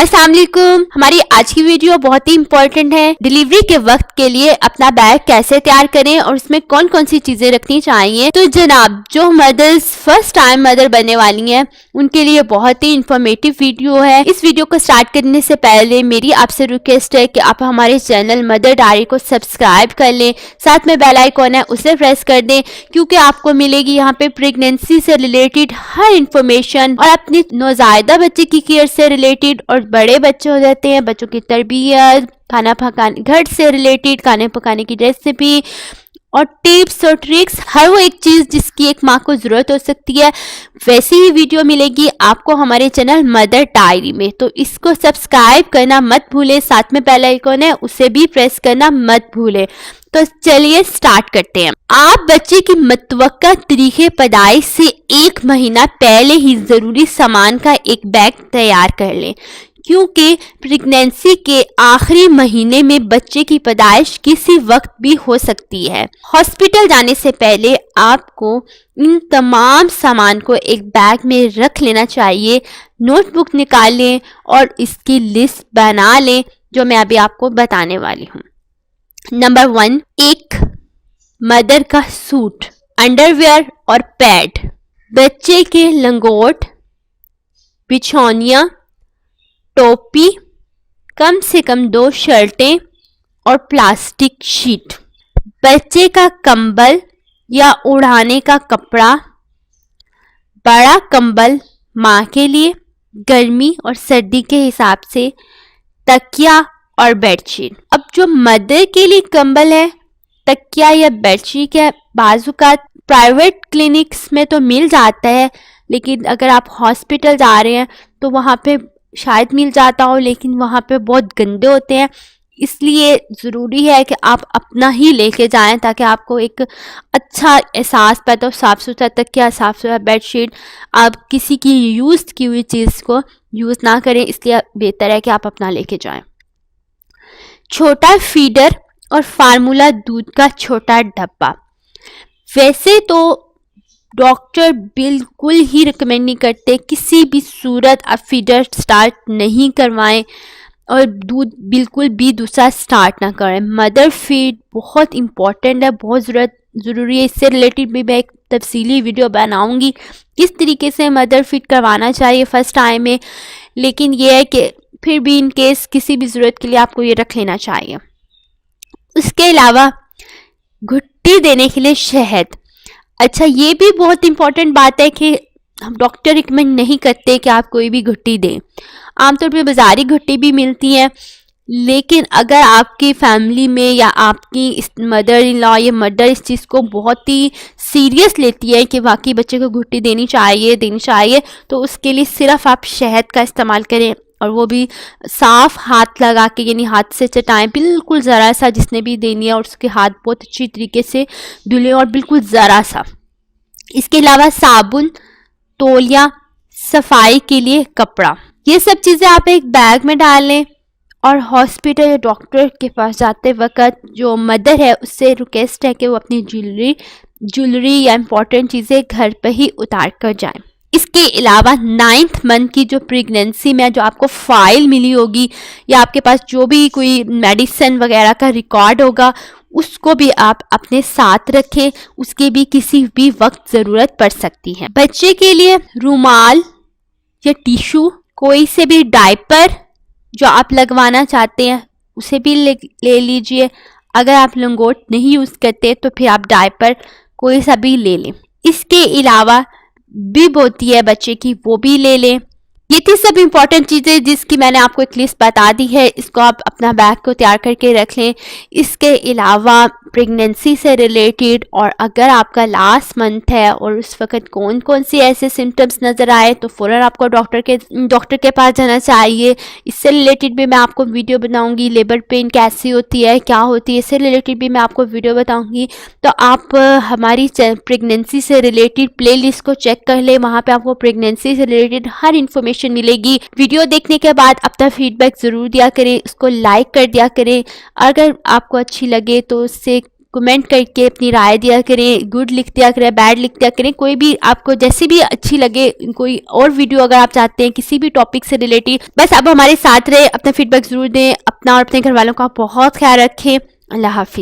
अस्सलाम वालेकुम। हमारी आज की वीडियो बहुत ही इम्पोर्टेंट है। डिलीवरी के वक्त के लिए अपना बैग कैसे तैयार करें और उसमें कौन कौन सी चीजें रखनी चाहिए। तो जनाब, जो मदर्स फर्स्ट टाइम मदर बनने वाली हैं उनके लिए बहुत ही इंफॉर्मेटिव वीडियो है। इस वीडियो को स्टार्ट करने से पहले मेरी आपसे रिक्वेस्ट है कि आप हमारे चैनल मदर डायरी को सब्सक्राइब कर लें, साथ में बेल आइकॉन है उसे प्रेस कर दें, क्योंकि आपको मिलेगी यहाँ पे प्रेगनेंसी से रिलेटेड हर इंफॉर्मेशन और अपनी नौज़ायदा बच्चे की केयर से रिलेटेड, और बड़े बच्चे हो जाते हैं बच्चों की तरबियत, खाना पकाने, घर से रिलेटेड खाने पकाने की रेसिपी और टिप्स और ट्रिक्स, हर वो एक चीज जिसकी एक माँ को जरूरत हो सकती है वैसी ही वीडियो मिलेगी आपको हमारे चैनल मदर डायरी में। तो इसको सब्सक्राइब करना मत भूलें, साथ में बेल आइकॉन है उसे भी प्रेस करना मत भूलें। तो चलिए स्टार्ट करते हैं। आप बच्चे की मुतवक्का तरीके पैदाइश से 1 महीना पहले ही जरूरी सामान का एक बैग तैयार कर लें, क्योंकि प्रेगनेंसी के आखिरी महीने में बच्चे की पैदाइश किसी वक्त भी हो सकती है। हॉस्पिटल जाने से पहले आपको इन तमाम सामान को एक बैग में रख लेना चाहिए। नोटबुक निकाल लें और इसकी लिस्ट बना लें जो मैं अभी आपको बताने वाली हूँ। नंबर 1, एक मदर का सूट, अंडरवेयर और पैड, बच्चे के लंगोट, बिछौनिया, टोपी, कम से कम 2 शर्टें और प्लास्टिक शीट, बच्चे का कंबल या उड़ाने का कपड़ा, बड़ा कंबल माँ के लिए गर्मी और सर्दी के हिसाब से, तकिया और बेडशीट। अब जो मदर के लिए कंबल है, तकिया या बेडशीट है, बाजुकात प्राइवेट क्लिनिक्स में तो मिल जाता है, लेकिन अगर आप हॉस्पिटल जा रहे हैं तो वहाँ पे शायद मिल जाता हो, लेकिन वहाँ पे बहुत गंदे होते हैं, इसलिए ज़रूरी है कि आप अपना ही लेके जाएं ताकि आपको एक अच्छा एहसास पैदा हो। साफ़ सुथरा तकिया, साफ़ सुथरा बेडशीट, आप किसी की यूज़ की हुई चीज़ को यूज़ ना करें, इसलिए बेहतर है कि आप अपना लेके जाएं। छोटा फीडर और फार्मूला दूध का छोटा डब्बा। वैसे तो डॉक्टर बिल्कुल ही रिकमेंड नहीं करते किसी भी सूरत आप फीडर स्टार्ट नहीं करवाएं और दूध बिल्कुल भी दूसरा स्टार्ट ना करें। मदर फीड बहुत इम्पॉर्टेंट है, बहुत ज़रूरी है। इससे रिलेटेड भी मैं एक तफसीली वीडियो बनाऊंगी किस तरीके से मदर फीड करवाना चाहिए फर्स्ट टाइम में, लेकिन यह है कि फिर भी इन केस किसी भी ज़रूरत के लिए आपको ये रख लेना चाहिए। उसके अलावा घुट्टी देने के लिए शहद। अच्छा, ये भी बहुत इम्पॉर्टेंट बात है कि हम डॉक्टर रिकमेंड नहीं करते कि आप कोई भी घुट्टी दें। आमतौर पे बाज़ारी घुट्टी भी मिलती हैं, लेकिन अगर आपकी फैमिली में या आपकी मदर इन लॉ या मदर इस चीज़ को बहुत ही सीरियस लेती है कि वाकई बच्चे को घुट्टी देनी चाहिए, तो उसके लिए सिर्फ आप शहद का इस्तेमाल करें, और वो भी साफ हाथ लगा के, यानी हाथ से चटाएं बिल्कुल ज़रा सा, जिसने भी देनी है, और उसके हाथ बहुत अच्छी तरीके से धुलें और बिल्कुल ज़रा सा। इसके अलावा साबुन, तौलिया, सफाई के लिए कपड़ा, ये सब चीज़ें आप एक बैग में डाल लें और हॉस्पिटल या डॉक्टर के पास जाते वक्त जो मदर है उससे रिक्वेस्ट है कि वो अपनी ज्वेलरी या इम्पोर्टेंट चीज़ें घर पर ही उतार कर जाएं। इसके अलावा 9th मंथ की जो प्रेगनेंसी में जो आपको फाइल मिली होगी या आपके पास जो भी कोई मेडिसिन वगैरह का रिकॉर्ड होगा उसको भी आप अपने साथ रखें, उसकी भी किसी भी वक्त ज़रूरत पड़ सकती है। बच्चे के लिए रुमाल या टिश्यू, कोई से भी डायपर जो आप लगवाना चाहते हैं उसे भी ले लीजिए। अगर आप लंगोट नहीं यूज़ करते तो फिर आप डायपर कोई सा भी ले लें। इसके अलावा बिब होती है बच्चे की, वो भी ले लें। ये थी सब इम्पॉर्टेंट चीज़ें जिसकी मैंने आपको एक लिस्ट बता दी है, इसको आप अपना बैग को तैयार करके रख लें। इसके अलावा प्रेगनेंसी से रिलेटेड, और अगर आपका लास्ट मंथ है और उस वक्त कौन कौन सी ऐसे सिम्टम्स नज़र आए तो फ़ौरन आपको डॉक्टर के पास जाना चाहिए। इससे रिलेटेड भी मैं आपको वीडियो बनाऊंगी, लेबर पेन कैसी होती है, क्या होती है, इससे रिलेटेड भी मैं आपको वीडियो बताऊंगी। तो आप हमारी प्रेगनेंसी से रिलेटेड प्लेलिस्ट को चेक कर लें, वहाँ पर आपको प्रेगनेंसी से रिलेटेड हर इन्फॉर्मेशन मिलेगी। वीडियो देखने के बाद अपना फीडबैक ज़रूर दिया करें, उसको लाइक कर दिया करें। अगर आपको अच्छी लगे तो उससे कमेंट करके अपनी राय दिया करें, गुड लिख दिया करें, बैड लिख दिया करें, कोई भी आपको जैसी भी अच्छी लगे। कोई और वीडियो अगर आप चाहते हैं किसी भी टॉपिक से रिलेटेड, बस आप हमारे साथ रहे, अपना फीडबैक जरूर दें। अपना और अपने घर वालों का बहुत ख्याल रखें। अल्लाह हाफिज।